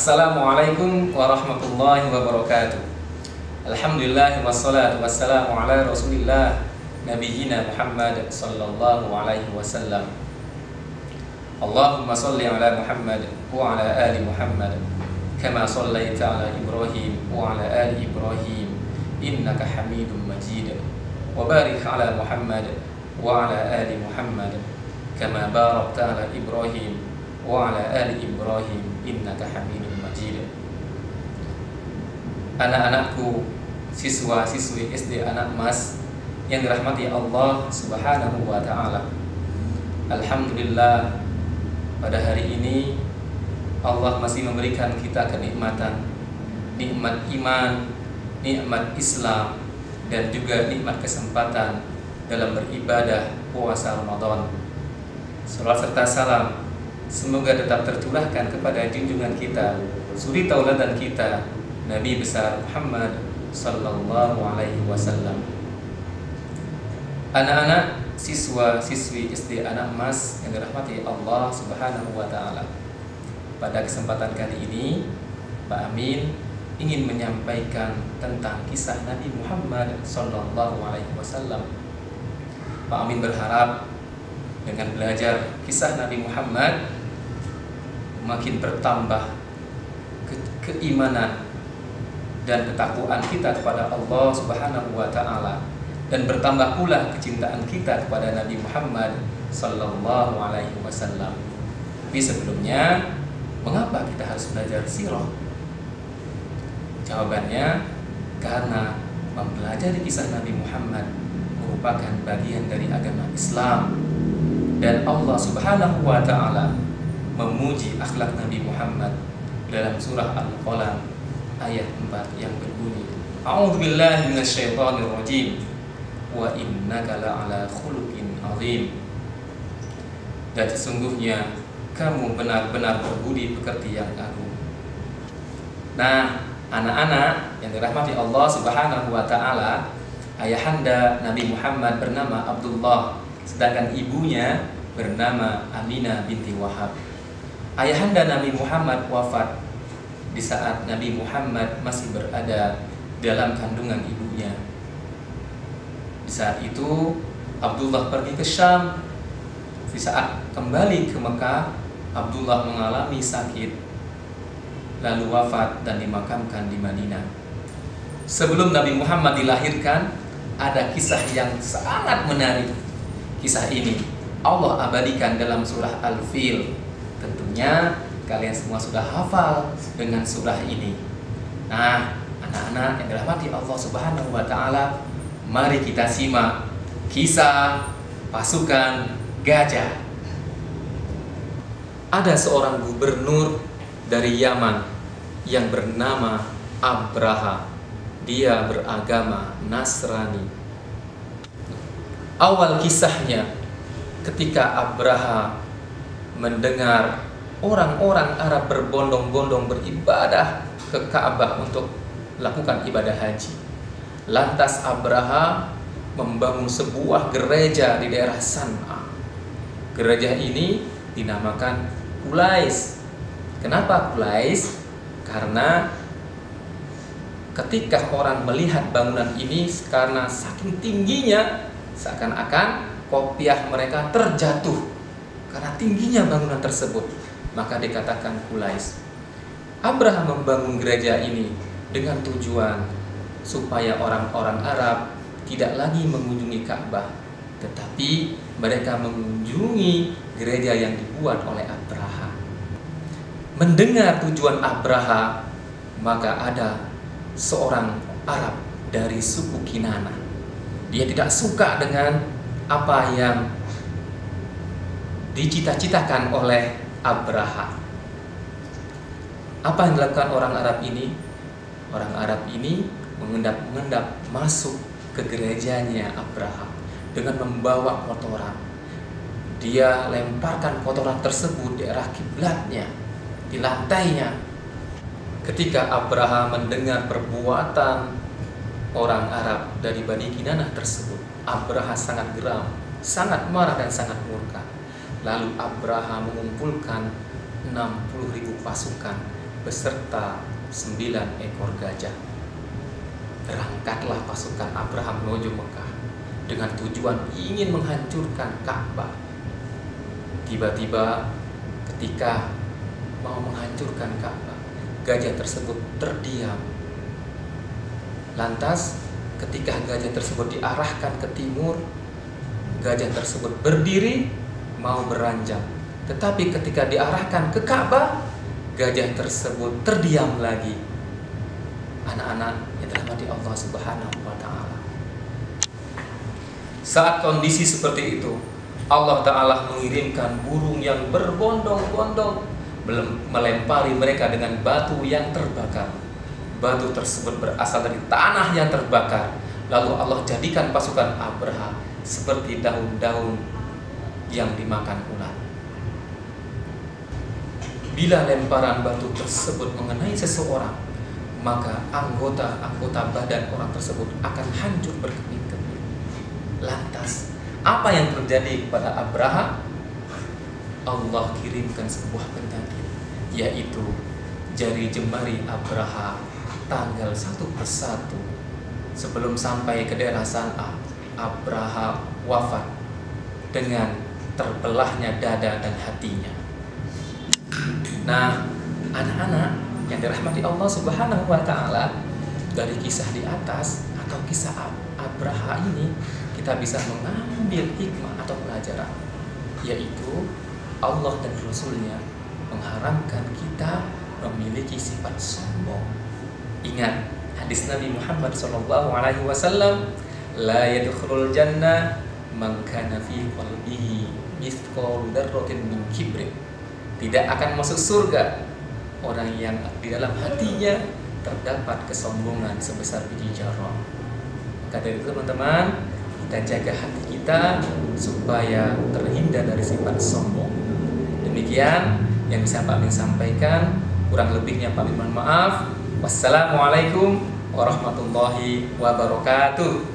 Assalamualaikum warahmatullahi wabarakatuh. Alhamdulillah wassalatu wassalamu ala Rasulillah Nabiyyina Muhammad sallallahu alaihi wasallam. Allahumma salli ala Muhammad wa ala ali Muhammad kama sallaita ala Ibrahim wa ala ali Ibrahim innaka Hamidum Majid. Wa barik ala Muhammad wa ala ali Muhammad kama barakta ala Ibrahim wa ala ali Ibrahim innaka Hamidum Majid. Anak-anakku, siswa-siswi SD Anak Mas yang dirahmati Allah Subhanahu wa taala. Alhamdulillah, pada hari ini Allah masih memberikan kita kenikmatan, nikmat iman, nikmat Islam, dan juga nikmat kesempatan dalam beribadah puasa Ramadan. Salawat serta salam semoga tetap tercurahkan kepada junjungan kita, suri tauladan kita, Nabi besar Muhammad sallallahu alaihi wasallam. Anak-anak, siswa-siswi SD Anak Mas yang dirahmati Allah Subhanahu wa taala. Pada kesempatan kali ini, Pak Amin ingin menyampaikan tentang kisah Nabi Muhammad sallallahu alaihi wasallam. Pak Amin berharap dengan belajar kisah Nabi Muhammad makin bertambah keimanan dan ketakwaan kita kepada Allah Subhanahu wa taala, dan bertambah pula kecintaan kita kepada Nabi Muhammad sallallahu alaihi wasallam. Tapi sebelumnya, mengapa kita harus belajar sirah? Jawabannya karena mempelajari kisah Nabi Muhammad merupakan bagian dari agama Islam, dan Allah Subhanahu wa taala memuji akhlak Nabi Muhammad dalam surah Al-Qalam ayat 4 yang berbunyi, A'udzubillahi minasyaitonirrajim wa innaka la'ala khuluqin azim. Dan sesungguhnya kamu benar-benar berbudi pekerti yang agung. Nah, anak-anak yang dirahmati Allah Subhanahu wa taala, ayahanda Nabi Muhammad bernama Abdullah, sedangkan ibunya bernama Aminah binti Wahab. Ayahanda Nabi Muhammad wafat di saat Nabi Muhammad masih berada dalam kandungan ibunya. Di saat itu Abdullah pergi ke Syam. Di saat kembali ke Mekah, Abdullah mengalami sakit lalu wafat dan dimakamkan di Madinah. Sebelum Nabi Muhammad dilahirkan, ada kisah yang sangat menarik. Kisah ini Allah abadikan dalam surah Al-Fil. Tentunya kalian semua sudah hafal dengan surah ini. Nah, anak-anak yang dirahmati Allah Subhanahu wa taala, mari kita simak kisah pasukan gajah. Ada seorang gubernur dari Yaman yang bernama Abraha. Dia beragama Nasrani. Awal kisahnya, ketika Abraha mendengar orang-orang Arab berbondong-bondong beribadah ke Ka'bah untuk melakukan ibadah haji. Lantas Abraha membangun sebuah gereja di daerah San'a. Gereja ini dinamakan Qulais. Kenapa Qulais? Karena ketika orang melihat bangunan ini, karena saking tingginya, seakan-akan kopiah mereka terjatuh karena tingginya bangunan tersebut, maka dikatakan Qulais. Abraham membangun gereja ini dengan tujuan supaya orang-orang Arab tidak lagi mengunjungi Ka'bah, tetapi mereka mengunjungi gereja yang dibuat oleh Abraha. Mendengar tujuan Abraha, maka ada seorang Arab dari suku Kinana. Dia tidak suka dengan apa yang dicita-citakan oleh Abraha. Apa yang dilakukan orang Arab ini? Orang Arab ini mengendap-endap masuk ke gerejanya Abraha dengan membawa kotoran. Dia lemparkan kotoran tersebut di arah kiblatnya, di lantainya. Ketika Abraha mendengar perbuatan orang Arab dari Bani Kinanah tersebut, Abraha sangat geram, sangat marah dan sangat murka. Lalu Abraha mengumpulkan 60.000 pasukan beserta 9 ekor gajah. Berangkatlah pasukan Abraha menuju Mekah dengan tujuan ingin menghancurkan Ka'bah. Tiba-tiba ketika mau menghancurkan Ka'bah, gajah tersebut terdiam. Lantas ketika gajah tersebut diarahkan ke timur, gajah tersebut berdiri mau beranjak. Tetapi ketika diarahkan ke Ka'bah, gajah tersebut terdiam lagi. Anak-anak yang dirahmati Allah Subhanahu wa Ta'ala, saat kondisi seperti itu, Allah Ta'ala mengirimkan burung yang berbondong-bondong melempari mereka dengan batu yang terbakar. Batu tersebut berasal dari tanah yang terbakar. Lalu Allah jadikan pasukan Abraha seperti daun-daun yang dimakan ulat. Bila lemparan batu tersebut mengenai seseorang, maka anggota-anggota badan orang tersebut akan hancur berkeping-keping. Lantas, apa yang terjadi kepada Abraha? Allah kirimkan sebuah penyakit, yaitu jari jemari Abraha tanggal satu persatu. Sebelum sampai ke daerah San'a, Abraha wafat dengan terbelahnya dada dan hatinya. Nah, anak-anak yang dirahmati Allah Subhanahu wa Ta'ala, dari kisah di atas atau kisah Abraha ini kita bisa mengambil hikmah atau pelajaran, yaitu Allah dan Rasulnya mengharamkan kita memiliki sifat sombong. Ingat hadis Nabi Muhammad SAW, la yadkhulul jannah man kana fi qalbihi mithqalu dzarratin min kibrin. Tidak akan masuk surga orang yang di dalam hatinya terdapat kesombongan sebesar biji jarum. Maka dari itu teman-teman, kita jaga hati kita supaya terhindar dari sifat sombong. Demikian yang bisa Pak Min sampaikan, kurang lebihnya Pak Min mohon maaf. Wassalamualaikum warahmatullahi wabarakatuh.